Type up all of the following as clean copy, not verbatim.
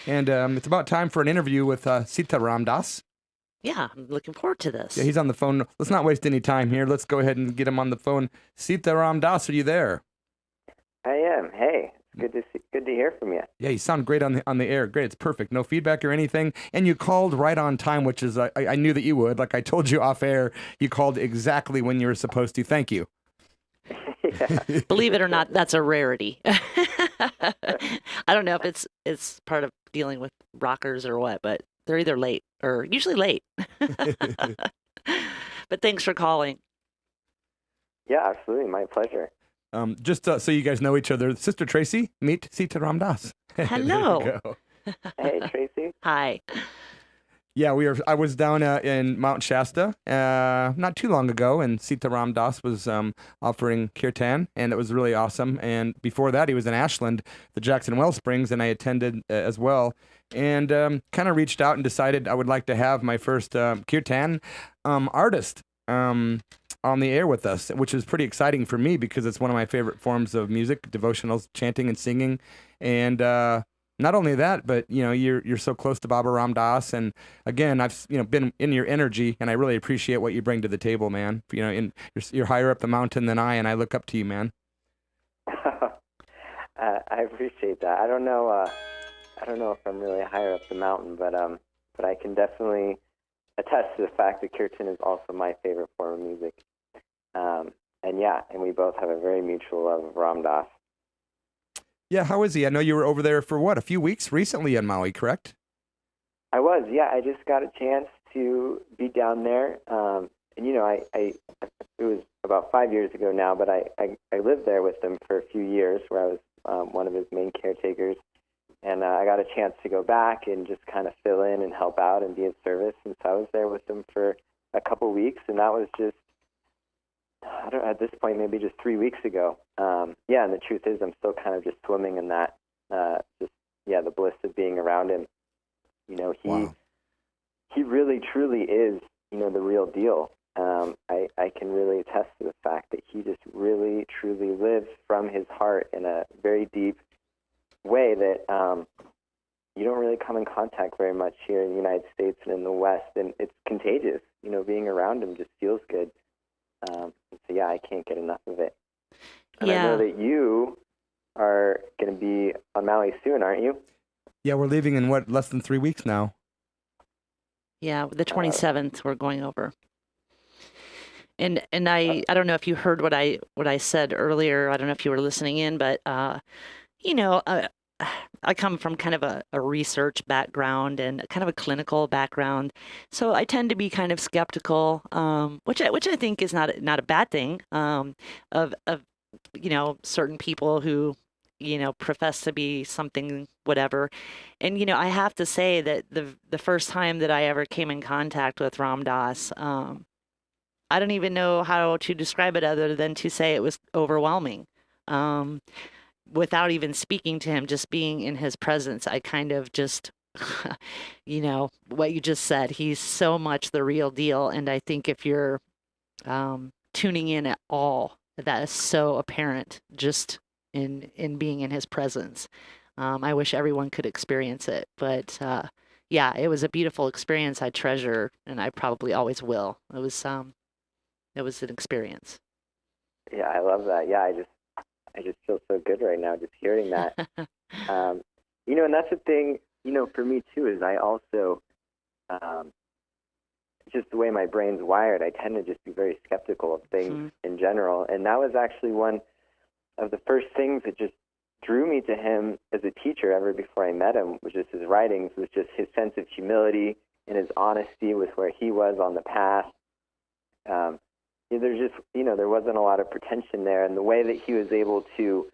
And it's about time for an interview with SITARAM DASS. Yeah, I'm looking forward to this. Yeah, he's on the phone. Let's not waste any time here. Let's go ahead and get him on the phone. SITARAM DASS, are you there? I am. Hey, it's good to hear from you. Yeah, you sound great on the air. Great, it's perfect. No feedback or anything. And you called right on time, which is I knew that you would. Like I told you off air, you called exactly when you were supposed to. Thank you. Yeah. Believe it or not, that's a rarity. I don't know if it's part of dealing with rockers or what, but they're either late or usually late. But thanks for calling. Yeah, absolutely. My pleasure. Just so you guys know each other, Sister Tracy, meet SITARAM DASS. Hello. There you go. Hey, Tracy. Hi. Yeah, I was down in Mount Shasta not too long ago, and SITARAM DASS was offering kirtan, and it was really awesome. And before that, he was in Ashland, the Jackson Well Springs, and I attended as well. And kind of reached out and decided I would like to have my first kirtan artist on the air with us, which is pretty exciting for me because it's one of my favorite forms of music, devotionals, chanting and singing. And not only that, but you're so close to Baba Ram Dass, and again, I've been in your energy, and I really appreciate what you bring to the table, man. You're higher up the mountain than I, and I look up to you, man. I appreciate that. I don't know if I'm really higher up the mountain, but I can definitely attest to the fact that kirtan is also my favorite form of music. And we both have a very mutual love of Ram Dass. Yeah, how is he? I know you were over there for a few weeks recently in Maui, correct? I was, yeah. I just got a chance to be down there. It was about 5 years ago now, but I lived there with him for a few years where I was one of his main caretakers. And I got a chance to go back and just kind of fill in and help out and be of service. And so I was there with him for a couple weeks, and that was just, at this point, maybe just 3 weeks ago. And the truth is I'm still kind of just swimming in that, the bliss of being around him. Wow. He really, truly is, the real deal. I can really attest to the fact that he just really, truly lives from his heart in a very deep way that you don't really come in contact very much here in the United States and in the West, and it's contagious. Being around him just feels good. I can't get enough of it. And I know that you are going to be on Maui soon, aren't you? Yeah, we're leaving in less than 3 weeks now. Yeah, the 27th we're going over. And I don't know if you heard what I said earlier. I don't know if you were listening in, but I come from kind of a research background and kind of a clinical background, so I tend to be kind of skeptical, which I think is not a bad thing, of certain people who profess to be something whatever. And I have to say that the first time that I ever came in contact with Ram Dass, I don't even know how to describe it other than to say it was overwhelming. Without even speaking to him, just being in his presence, I kind of just, what you just said, he's so much the real deal. And I think if you're tuning in at all, that is so apparent just in being in his presence. I wish everyone could experience it. But it was a beautiful experience I treasure, and I probably always will. It was an experience. Yeah, I love that. Yeah, I just feel so good right now just hearing that. And that's the thing, for me too, is I also, just the way my brain's wired, I tend to just be very skeptical of things in general. And that was actually one of the first things that just drew me to him as a teacher ever before I met him, was just his writings, was just his sense of humility and his honesty with where he was on the path. There's just, there wasn't a lot of pretension there, and the way that he was able to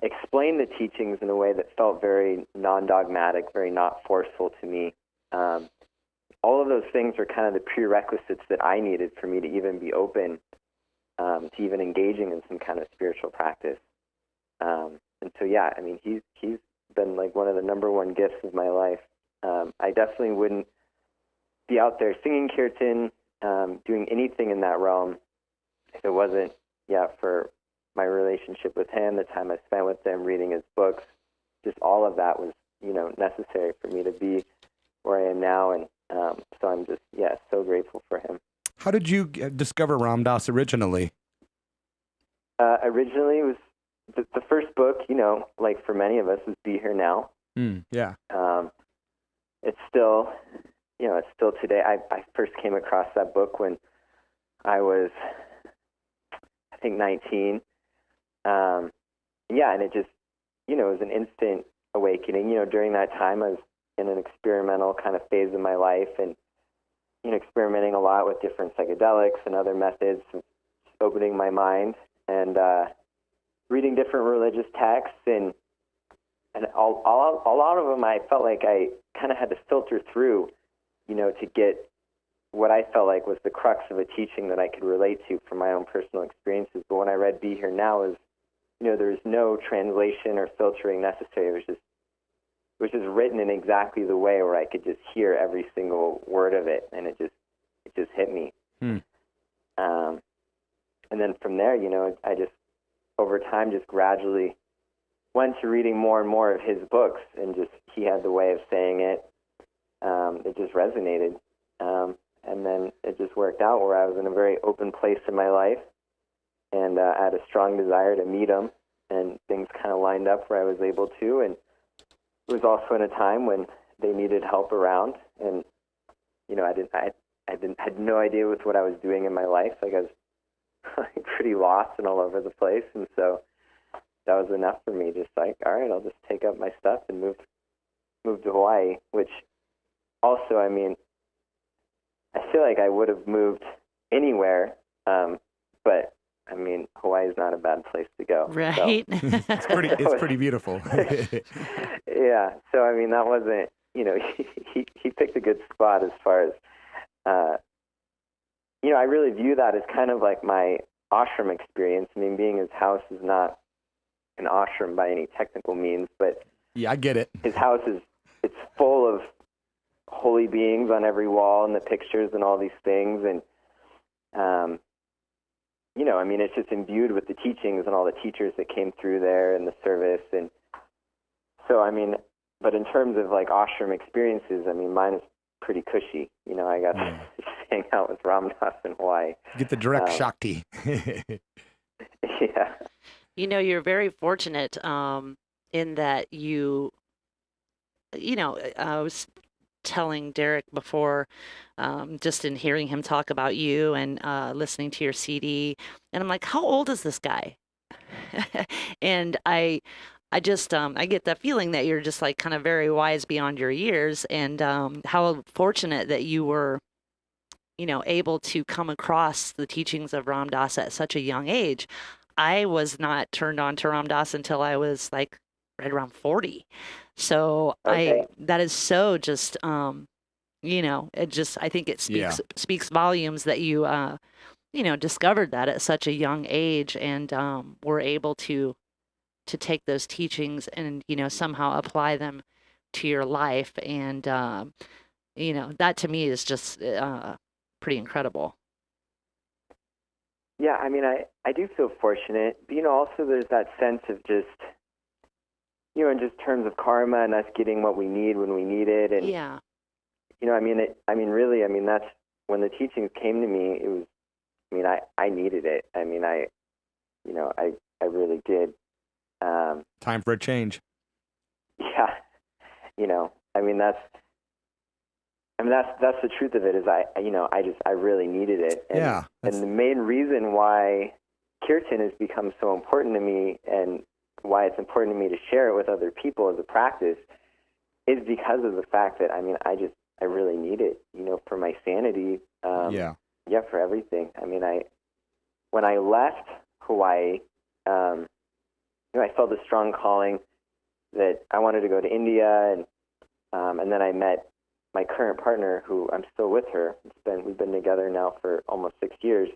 explain the teachings in a way that felt very non-dogmatic, very not forceful to me. All of those things were kind of the prerequisites that I needed for me to even be open to even engaging in some kind of spiritual practice. And so, he's been like one of the number one gifts of my life. I definitely wouldn't be out there singing kirtan, doing anything in that realm if it wasn't, for my relationship with him, the time I spent with him, reading his books. Just all of that was necessary for me to be where I am now. And so I'm just, so grateful for him. How did you discover Ram Dass originally? Originally, it was the first book, like for many of us, is Be Here Now. Yeah. It's still, it's still today. I first came across that book when I was, I think, 19. And it just, it was an instant awakening. During that time, I was in an experimental kind of phase of my life, and experimenting a lot with different psychedelics and other methods, opening my mind, and reading different religious texts, and a lot of them I felt like I kind of had to filter through, to get what I felt like was the crux of a teaching that I could relate to from my own personal experiences. But when I read Be Here Now, there's no translation or filtering necessary. It was just written in exactly the way where I could just hear every single word of it, and it just hit me. And then from there, I just, over time, just gradually went to reading more and more of his books, and just, he had the way of saying it. It just resonated. And then it just worked out where I was in a very open place in my life, and I had a strong desire to meet him, and things kind of lined up where I was able to. And it was also in a time when they needed help around, and I had no idea with what I was doing in my life. Like, I was pretty lost and all over the place, and so that was enough for me. Just like, all right, I'll just take up my stuff and move to Hawaii. Which also, I mean, I feel like I would have moved anywhere, but I mean, Hawaii is not a bad place to go. Right. So. It's pretty beautiful. Yeah. So, I mean, that wasn't, he picked a good spot as far as, I really view that as kind of like my ashram experience. I mean, being his house is not an ashram by any technical means, but yeah, I get it. His house it's full of holy beings on every wall, and the pictures and all these things. And, I mean, it's just imbued with the teachings and all the teachers that came through there and the service. And so, I mean, but in terms of like ashram experiences, I mean, mine is pretty cushy. I got to hang out with Ram Dass in Hawaii. Get the direct Shakti. Yeah. You're very fortunate in that I was telling Derek before, just in hearing him talk about you and listening to your CD, and I'm like, how old is this guy? And I just I get that feeling that you're just like kind of very wise beyond your years, and how fortunate that you were, able to come across the teachings of Ram Dass at such a young age. I was not turned on to Ram Dass until I was like right around 40. So okay. that is so just, it just, I think it speaks volumes that you, discovered that at such a young age, and were able to take those teachings and, somehow apply them to your life. And, that to me is just pretty incredible. Yeah, I mean, I do feel fortunate, but, also there's that sense of just, in just terms of karma and us getting what we need when we need it. And, yeah. Really, that's when the teachings came to me, it was, I needed it. I mean, I really did. Time for a change. Yeah. That's the truth of it, is I really needed it. And, and the main reason why kirtan has become so important to me, and why it's important to me to share it with other people as a practice, is because of the fact that, I really need it, for my sanity. For everything. When I left Hawaii, I felt a strong calling that I wanted to go to India, and then I met my current partner, who I'm still with her. We've been together now for almost 6 years.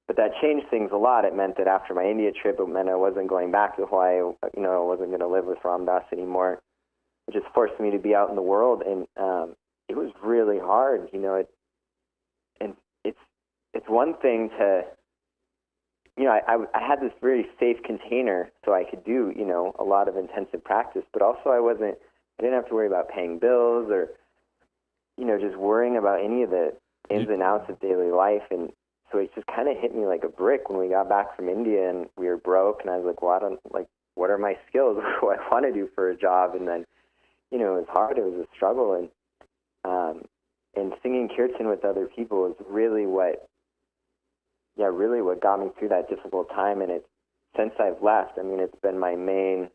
But that changed things a lot. It meant that after my India trip, it meant I wasn't going back to Hawaii. I wasn't going to live with Ram Dass anymore. It just forced me to be out in the world, and it was really hard. And it's one thing to I had this very safe container so I could do, a lot of intensive practice, but also I didn't have to worry about paying bills or, just worrying about any of the ins and outs of daily life. And so it just kind of hit me like a brick when we got back from India and we were broke, and I was like, what are my skills? What do I want to do for a job? And then, it was hard. It was a struggle. And singing kirtan with other people is really what got me through that difficult time. And since I've left, it's been my main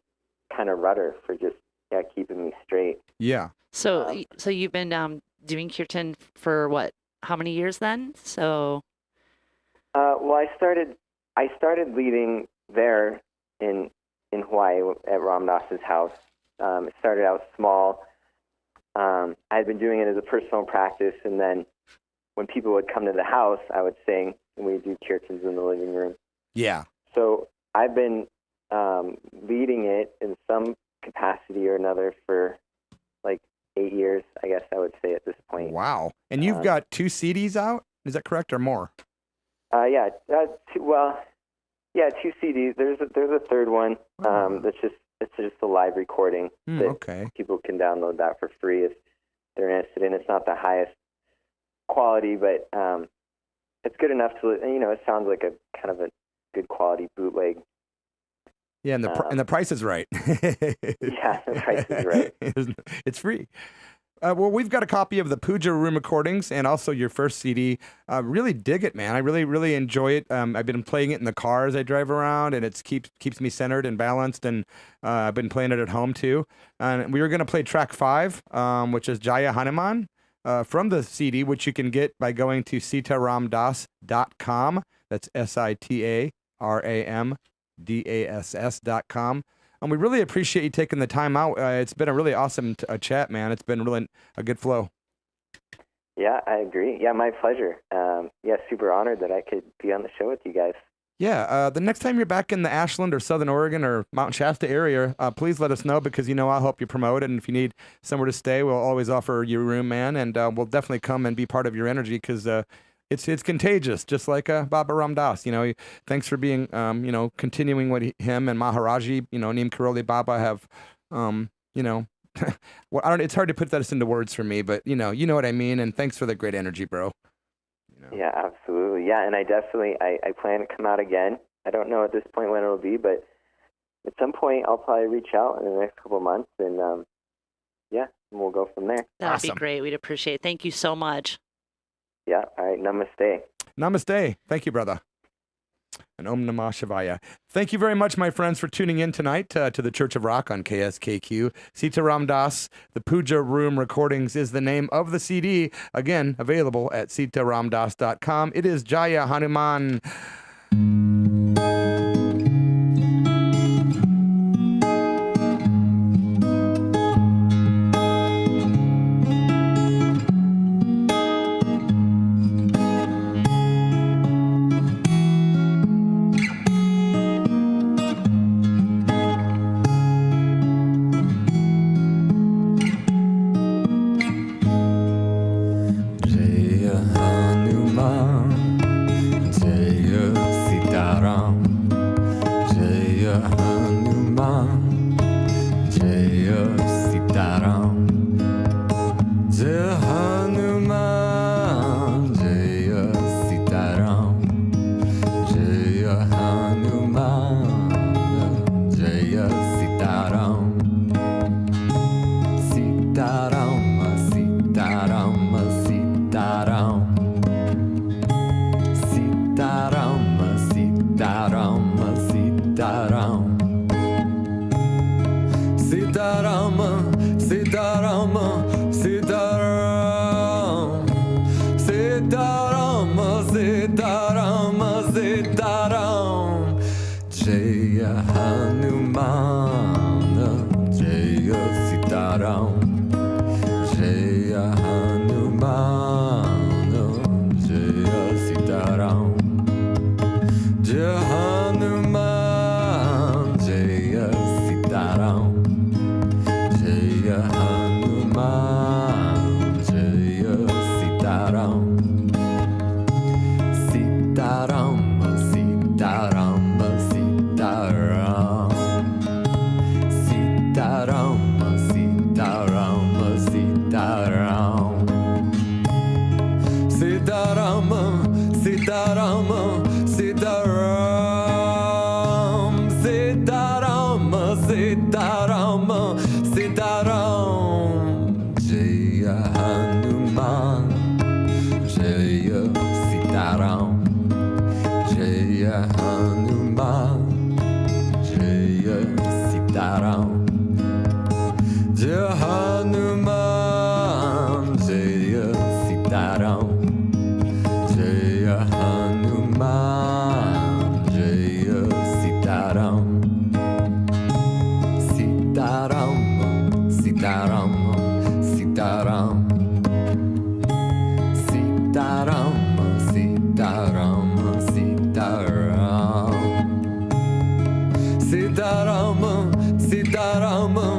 kind of rudder for just, keeping me straight. Yeah. So you've been doing kirtan for what? How many years then? So. Well, I started leading there in Hawaii at Ram Dass's house. It started out small. I had been doing it as a personal practice, and then when people would come to the house, I would sing, and we'd do kirtans in the living room. Yeah. So I've been leading it in some capacity or another for like 8 years, I guess I would say at this point. Wow. And you've got 2 CDs out? Is that correct, or more? Yeah. 2 CDs. There's a third one. It's just a live recording. Okay. People can download that for free if they're interested in. It's not the highest quality, but it's good enough to, it sounds like a kind of a good quality bootleg. Yeah, and the price is right. Yeah, the price is right. It's free. Well, we've got a copy of the Puja Room recordings and also your first CD. Really dig it, man. I really, really enjoy it. I've been playing it in the car as I drive around, and it keeps me centered and balanced, and I've been playing it at home, too. And we were going to play track 5, which is Jaya Hanuman, from the CD, which you can get by going to sitaramdass.com. That's SITARAMDASS.com. And we really appreciate you taking the time out. It's been a really awesome chat, man. It's been really a good flow. Yeah, I agree. Yeah, my pleasure. Super honored that I could be on the show with you guys. Yeah, the next time you're back in the Ashland or Southern Oregon or Mount Shasta area, please let us know, because I'll help you promote it. And if you need somewhere to stay, we'll always offer you a room, man. And we'll definitely come and be part of your energy, because it's contagious, just like Baba Ram Dass. Thanks for being, continuing what him and Maharaji, Neem Karoli Baba have, well, it's hard to put that into words for me, but you know what I mean. And thanks for the great energy, bro. Yeah, absolutely. Yeah, and I plan to come out again. I don't know at this point when it'll be, but at some point I'll probably reach out in the next couple of months, and we'll go from there. That'd Awesome. be great. We'd appreciate it. Thank you so much. Yeah. All right. Namaste. Namaste. Thank you, brother. And Om Namah Shivaya. Thank you very much, my friends, for tuning in tonight to the Church of Rock on KSKQ. SITARAM DASS, the Puja Room Recordings is the name of the CD. Again, available at sitaramdass.com. It is Jaya Hanuman. Sitaram, Sitaram. Sitaram, Sitaram, Jaya Hanuman, Jaya Sitaram, Jaya Hanuman, Jaya Sitaram, Jaya Hanuman, Jaya Sitaram, Jaya Hanuman, Jaya Sitaram, Sitaram, Sitaram, Sitaram, Sitaram, Sitaram, Sitaram,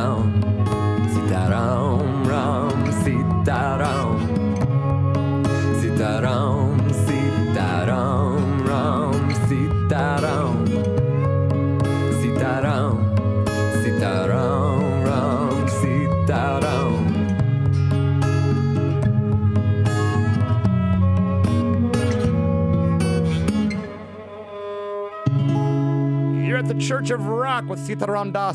Sitaram, Sitaram, Sitaram, Sitaram, Sitaram, Sitaram. You're at the Church of Rock with SITARAM DASS.